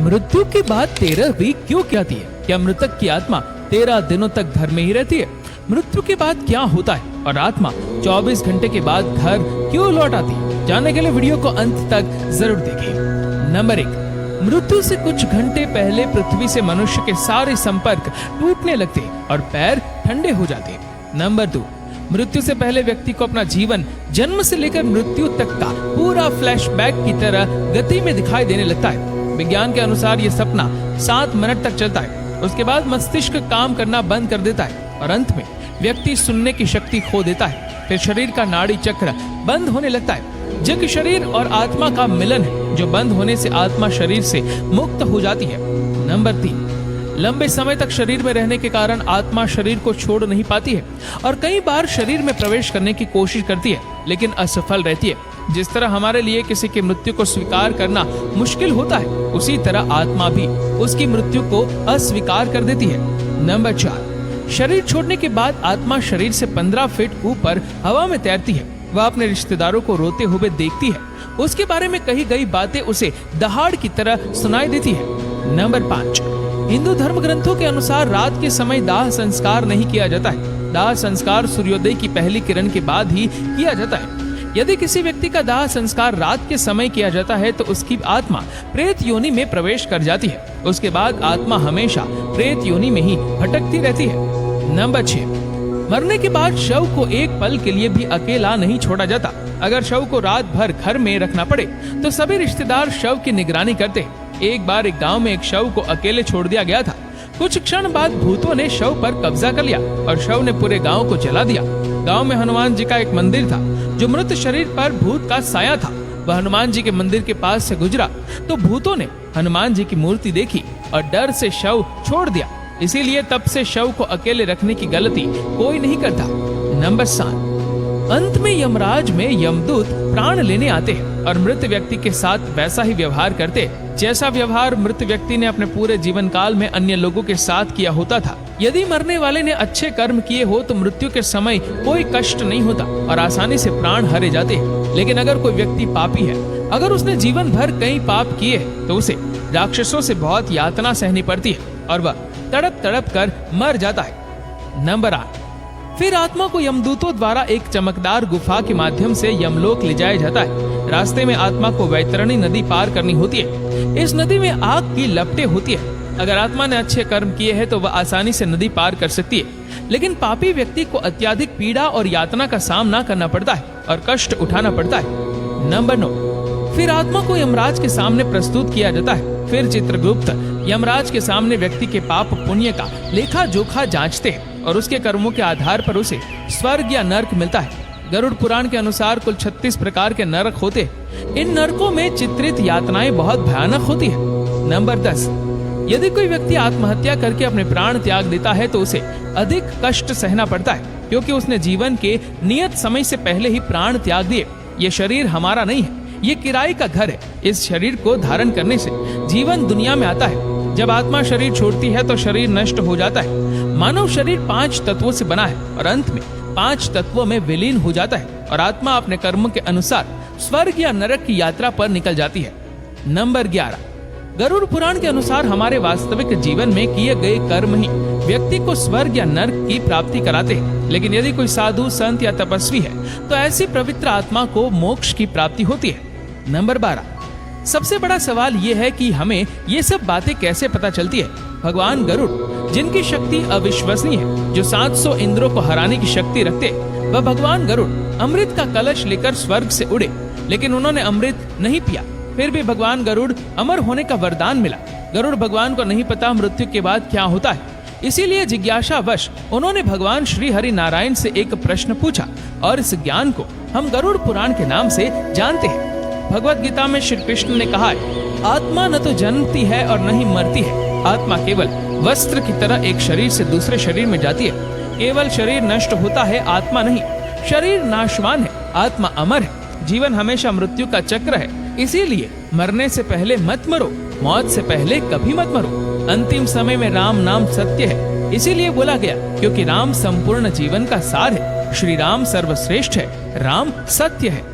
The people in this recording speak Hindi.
मृत्यु के बाद 13 वीक क्यों कहती है? क्या मृतक की आत्मा 13 दिनों तक घर में ही रहती है? मृत्यु के बाद क्या होता है और आत्मा 24 घंटे के बाद घर क्यों लौट आती है? जानने के लिए वीडियो को अंत तक जरूर देखिए। नंबर 1, मृत्यु से कुछ घंटे पहले पृथ्वी से मनुष्य के सारे संपर्क टूटने लगते हैं और पैर ठंडे हो जाते हैं। नंबर 2, मृत्यु से पहले व्यक्ति को अपना जीवन जन्म से लेकर मृत्यु तक का पूरा फ्लैशबैक की तरह गति में दिखाई देने लगता है। विज्ञान के अनुसार ये सपना 7 मिनट तक चलता है। उसके बाद मस्तिष्क काम करना बंद कर देता है और अंत में व्यक्ति सुनने की शक्ति खो देता है। फिर शरीर का नाड़ी चक्र बंद होने लगता है, जो कि शरीर और आत्मा का मिलन है, जो बंद होने से आत्मा शरीर से मुक्त हो जाती है। नंबर 3, लंबे समय तक शरीर में रहने के कारण आत्मा शरीर को छोड़ नहीं पाती है और कई बार शरीर में प्रवेश करने की कोशिश करती है, लेकिन असफल रहती है। जिस तरह हमारे लिए किसी की मृत्यु को स्वीकार करना मुश्किल होता है, उसी तरह आत्मा भी उसकी मृत्यु को अस्वीकार कर देती है। नंबर 4, शरीर छोड़ने के बाद आत्मा शरीर से 15 फीट ऊपर हवा में तैरती है। वह अपने रिश्तेदारों को रोते हुए देखती है। उसके बारे में कही गई बातें उसे दहाड़ की तरह सुनाई देती है। नंबर 5, हिंदू धर्म ग्रंथों के अनुसार रात के समय दाह संस्कार नहीं किया जाता है। दाह संस्कार सूर्योदय की पहली किरण के बाद ही किया जाता है। यदि किसी व्यक्ति का दाह संस्कार रात के समय किया जाता है तो उसकी आत्मा प्रेत योनि में प्रवेश कर जाती है। उसके बाद आत्मा हमेशा प्रेत योनि में ही भटकती रहती है। नंबर 6, मरने के बाद शव को एक पल के लिए भी अकेला नहीं छोड़ा जाता। अगर शव को रात भर घर में रखना पड़े तो सभी रिश्तेदार शव की निगरानी करते हैं। एक बार एक गांव में एक शव को अकेले छोड़ दिया गया था। कुछ क्षण बाद भूतों ने शव पर कब्जा कर लिया और शव ने पूरे गांव को जला दिया। गांव में हनुमान जी का एक मंदिर था। जो मृत शरीर पर भूत का साया था, वह हनुमान जी के मंदिर के पास से गुजरा तो भूतों ने हनुमान जी की मूर्ति देखी और डर से शव छोड़ दिया। इसीलिए तब से शव को अकेले रखने की गलती कोई नहीं करता। नंबर 7, अंत में यमराज में यमदूत प्राण लेने आते हैं और मृत व्यक्ति के साथ वैसा ही व्यवहार करते हैं जैसा व्यवहार मृत व्यक्ति ने अपने पूरे जीवन काल में अन्य लोगों के साथ किया होता था। यदि मरने वाले ने अच्छे कर्म किए हो तो मृत्यु के समय कोई कष्ट नहीं होता और आसानी से प्राण हरे जाते हैं। लेकिन अगर कोई व्यक्ति पापी है, अगर उसने जीवन भर कई पाप किए हैं, तो उसे राक्षसों से बहुत यातना सहनी पड़ती है और वह तड़प तड़प कर मर जाता है। नंबर 8, फिर आत्मा को यमदूतों द्वारा एक चमकदार गुफा के माध्यम से यमलोक ले जाया जाता है। रास्ते में आत्मा को वैतरणी नदी पार करनी होती है। इस नदी में आग की लपटें होती है। अगर आत्मा ने अच्छे कर्म किए हैं तो वह आसानी से नदी पार कर सकती है, लेकिन पापी व्यक्ति को अत्यधिक पीड़ा और यातना का सामना करना पड़ता है और कष्ट उठाना पड़ता है। नंबर 9, फिर आत्मा को यमराज के सामने प्रस्तुत किया जाता है। फिर चित्रगुप्त यमराज के सामने व्यक्ति के पाप पुण्य का लेखा जोखा जांचते हैं और उसके कर्मों के आधार पर उसे स्वर्ग या नर्क मिलता है। गरुड़ पुराण के अनुसार कुल 36 प्रकार के नरक होते हैं। इन नरकों में चित्रित यातनाएं बहुत भयानक होती है। नंबर 10, यदि कोई व्यक्ति आत्महत्या करके अपने प्राण त्याग देता है तो उसे अधिक कष्ट सहना पड़ता है, क्योंकि उसने जीवन के नियत समय से पहले ही प्राण त्याग दिए। ये शरीर हमारा नहीं है, ये किराए का घर है। इस शरीर को धारण करने से जीवन दुनिया में आता है। जब आत्मा शरीर छोड़ती है तो शरीर नष्ट हो जाता है। मानव शरीर 5 तत्वों से बना है और अंत में 5 तत्वों में विलीन हो जाता है और आत्मा अपने कर्मों के अनुसार स्वर्ग या नरक की यात्रा पर निकल जाती है। नंबर 11, गरुड़ पुराण के अनुसार हमारे वास्तविक जीवन में किए गए कर्म ही व्यक्ति को स्वर्ग या नरक की प्राप्ति कराते हैं। लेकिन यदि कोई साधु, संत या तपस्वी है तो ऐसी पवित्र आत्मा को मोक्ष की प्राप्ति होती है। नंबर 12, सबसे बड़ा सवाल ये है कि हमें ये सब बातें कैसे पता चलती है। भगवान गरुड़, जिनकी शक्ति अविश्वसनीय है, जो 700 इंद्रों को हराने की शक्ति रखते, वह भगवान गरुड़ अमृत का कलश लेकर स्वर्ग से उड़े, लेकिन उन्होंने अमृत नहीं पिया। फिर भी भगवान गरुड़ अमर होने का वरदान मिला। गरुड़ भगवान को नहीं पता मृत्यु के बाद क्या होता है, इसीलिए जिज्ञासावश उन्होंने भगवान श्री हरि नारायण से एक प्रश्न पूछा और इस ज्ञान को हम गरुड़ पुराण के नाम से जानते हैं। भगवत गीता में श्री कृष्ण ने कहा है, आत्मा न तो जन्मती है और न ही मरती है। आत्मा केवल वस्त्र की तरह एक शरीर से दूसरे शरीर में जाती है। केवल शरीर नष्ट होता है, आत्मा नहीं। शरीर नाशवान है, आत्मा अमर है। जीवन हमेशा मृत्यु का चक्र है, इसीलिए मरने से पहले मत मरो, मौत से पहले कभी मत मरो। अंतिम समय में राम नाम सत्य है, इसीलिए बोला गया क्योंकि राम संपूर्ण जीवन का सार है। श्री राम सर्वश्रेष्ठ है, राम सत्य है।